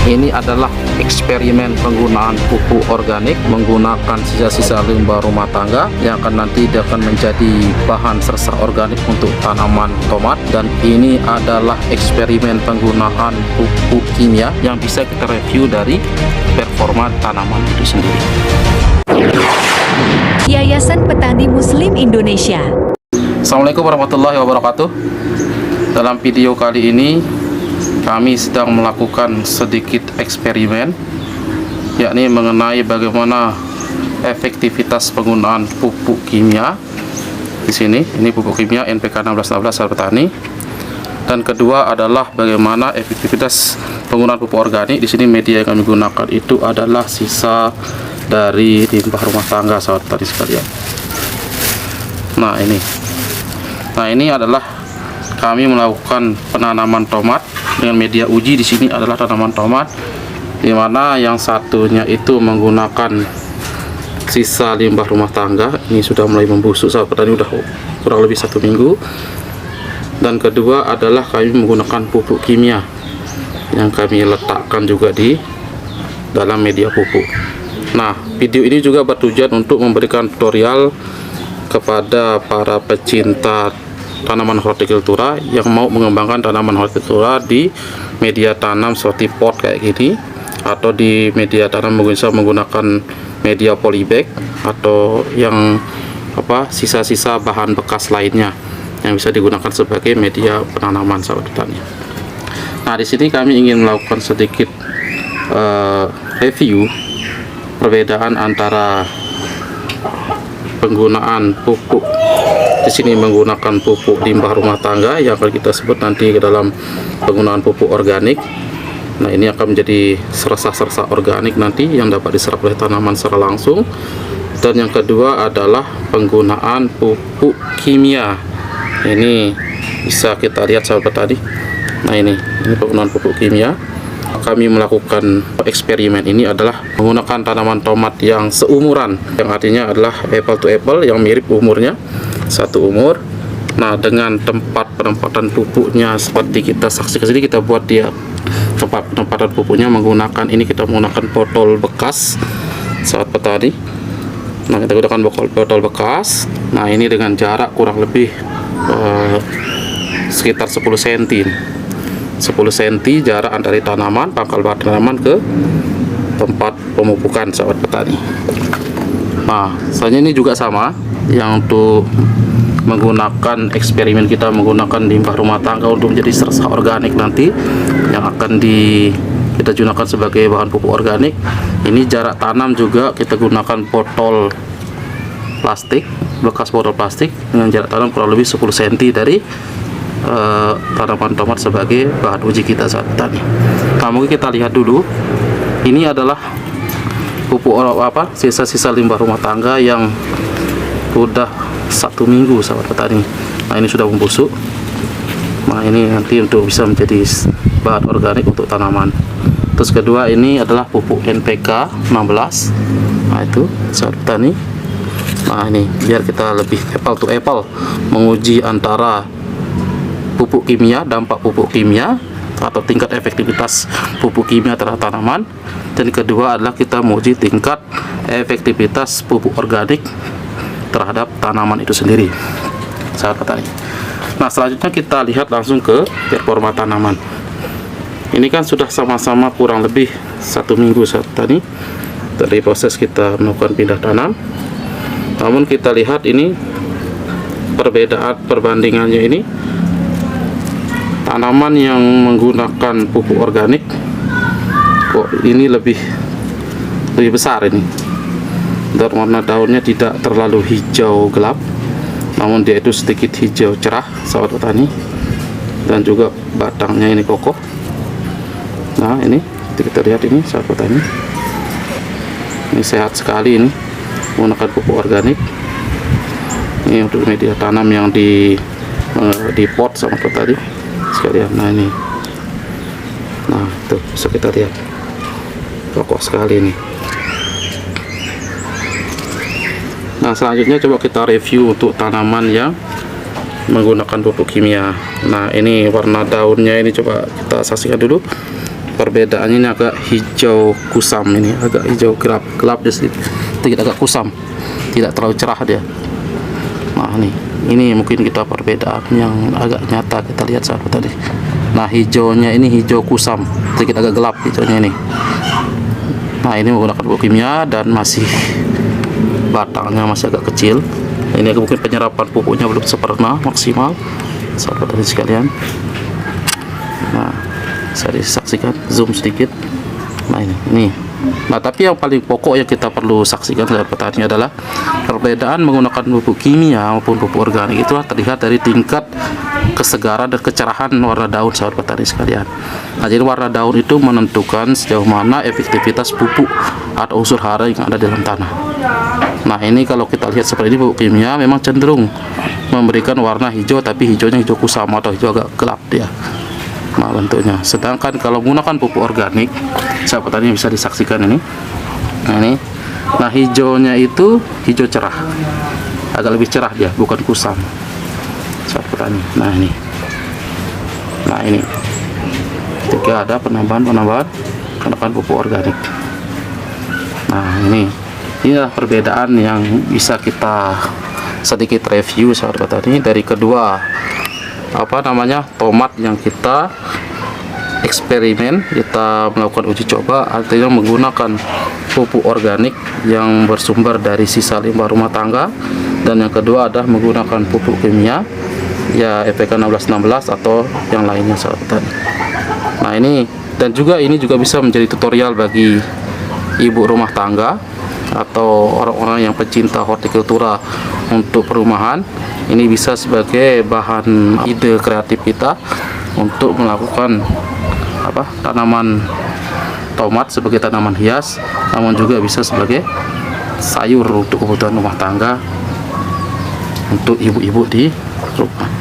Ini adalah eksperimen penggunaan pupuk organik menggunakan sisa-sisa limbah rumah tangga yang nanti akan menjadi bahan sersa organik untuk tanaman tomat. Dan ini adalah eksperimen penggunaan pupuk kimia yang bisa kita review dari performa tanaman itu sendiri. Yayasan Petani Muslim Indonesia. Assalamualaikum warahmatullahi wabarakatuh. Dalam video kali ini kami sedang melakukan sedikit eksperimen, yakni mengenai bagaimana efektivitas penggunaan pupuk kimia. Di sini ini pupuk kimia NPK 1616 sahabat petani. Dan kedua adalah bagaimana efektivitas penggunaan pupuk organik. Di sini media yang kami gunakan itu adalah sisa dari limbah rumah tangga sahabat petani sekalian. Nah ini adalah kami melakukan penanaman tomat dengan media uji. Di sini adalah tanaman tomat, di mana yang satunya itu menggunakan sisa limbah rumah tangga. Ini sudah mulai membusuk sahabat petani, udah kurang lebih 1 minggu. Dan kedua adalah kami menggunakan pupuk kimia yang kami letakkan juga di dalam media pupuk. Nah, video ini juga bertujuan untuk memberikan tutorial kepada para pecinta tanaman hortikultura yang mau mengembangkan tanaman hortikultura di media tanam seperti pot kayak gini, atau di media tanam bisa menggunakan media polybag atau yang sisa-sisa bahan bekas lainnya yang bisa digunakan sebagai media penanaman sahabat petani. Nah, di sini kami ingin melakukan sedikit review perbedaan antara penggunaan pupuk. Di sini menggunakan pupuk limbah rumah tangga yang akan kita sebut nanti ke dalam penggunaan pupuk organik. Nah, ini akan menjadi serasa-serasa organik nanti yang dapat diserap oleh tanaman secara langsung. Dan yang kedua adalah penggunaan pupuk kimia. Ini bisa kita lihat sahabat tadi. Nah, ini penggunaan pupuk kimia. Kami melakukan eksperimen ini adalah menggunakan tanaman tomat yang seumuran, yang artinya adalah apple to apple, yang mirip umurnya, satu umur. Nah, dengan tempat penempatan pupuknya seperti kita saksikan sini, kita buat dia tempat penempatan pupuknya menggunakan ini, kita menggunakan botol bekas saat petani. Nah, kita gunakan botol bekas. Nah, ini dengan jarak kurang lebih sekitar 10 cm. 10 cm jarak antara tanaman, pangkal batang tanaman ke tempat pemupukan sahabat petani. Nah, selanjutnya ini juga sama, yang untuk menggunakan eksperimen kita menggunakan limbah rumah tangga untuk menjadi sersa organik nanti yang akan kita gunakan sebagai bahan pupuk organik. Ini jarak tanam juga kita gunakan botol plastik, bekas botol plastik dengan jarak tanam kurang lebih 10 cm dari tanaman tomat sebagai bahan uji kita saat petani. Nah, mungkin kita lihat dulu. Ini adalah pupuk sisa-sisa limbah rumah tangga yang sudah 1 minggu sahabat petani. Nah, ini sudah membusuk. Nah, ini nanti untuk bisa menjadi bahan organik untuk tanaman. Terus kedua ini adalah pupuk NPK 16. Nah, itu sahabat petani. Nah, ini biar kita lebih apple to apple menguji antara pupuk kimia, dampak pupuk kimia atau tingkat efektivitas pupuk kimia terhadap tanaman. Dan kedua adalah kita menguji tingkat efektivitas pupuk organik terhadap tanaman itu sendiri sahabat petani. Nah, selanjutnya kita lihat langsung ke performa tanaman. Ini kan sudah sama-sama kurang lebih 1 minggu sahabat petani dari proses kita melakukan pindah tanam. Namun kita lihat ini perbandingannya ini, tanaman yang menggunakan pupuk organik kok ini lebih besar ini. Dan warna daunnya tidak terlalu hijau gelap, namun dia itu sedikit hijau cerah sahabat petani. Dan juga batangnya ini kokoh. Nah, ini kita lihat ini sahabat petani, ini sehat sekali ini menggunakan pupuk organik. Ini untuk media tanam yang di pot sama petani sekalian. Nah, ini, nah tuh bisa kita lihat kokoh sekali ini. Nah, selanjutnya coba kita review untuk tanaman yang menggunakan pupuk kimia. Nah, ini warna daunnya ini coba kita saksikan dulu. perbedaannya ini agak hijau kusam, ini agak hijau gelap dia sedikit agak kusam, tidak terlalu cerah dia. Nah ini mungkin kita perbedaan yang agak nyata kita lihat saat tadi. Nah hijaunya ini hijau kusam, sedikit agak gelap hijaunya ini. Nah ini menggunakan pupuk kimia dan masih batangnya masih agak kecil. Ini mungkin penyerapan pupuknya belum sempurna maksimal sahabat tani sekalian. Nah saya disaksikan zoom sedikit. Nah ini. Nah tapi yang paling pokok yang kita perlu saksikan sahabat petani adalah perbedaan menggunakan pupuk kimia maupun pupuk organik itu terlihat dari tingkat kesegaran dan kecerahan warna daun sahabat petani sekalian. Nah jadi warna daun itu menentukan sejauh mana efektivitas pupuk atau unsur hara yang ada di dalam tanah. Nah ini kalau kita lihat seperti ini, pupuk kimia memang cenderung memberikan warna hijau, tapi hijaunya hijau kusam atau hijau agak gelap dia. Nah bentuknya. Sedangkan kalau menggunakan pupuk organik, sahabat tani bisa disaksikan ini. Nah ini. Nah hijaunya itu hijau cerah, agak lebih cerah dia, bukan kusam sahabat tani. Nah ini. Nah ini. Ketika ada penambahan menggunakan pupuk organik. Nah inilah perbedaan yang bisa kita sedikit review sahabat tani dari kedua tomat yang kita eksperimen, kita melakukan uji coba, artinya menggunakan pupuk organik yang bersumber dari sisa limbah rumah tangga, dan yang kedua adalah menggunakan pupuk kimia ya EPK 1616 atau yang lainnya sahabat tani. Nah ini juga bisa menjadi tutorial bagi ibu rumah tangga atau orang-orang yang pecinta hortikultura untuk perumahan. Ini bisa sebagai bahan ide kreatif kita untuk melakukan tanaman tomat sebagai tanaman hias, namun juga bisa sebagai sayur untuk kebutuhan rumah tangga untuk ibu-ibu di rumah.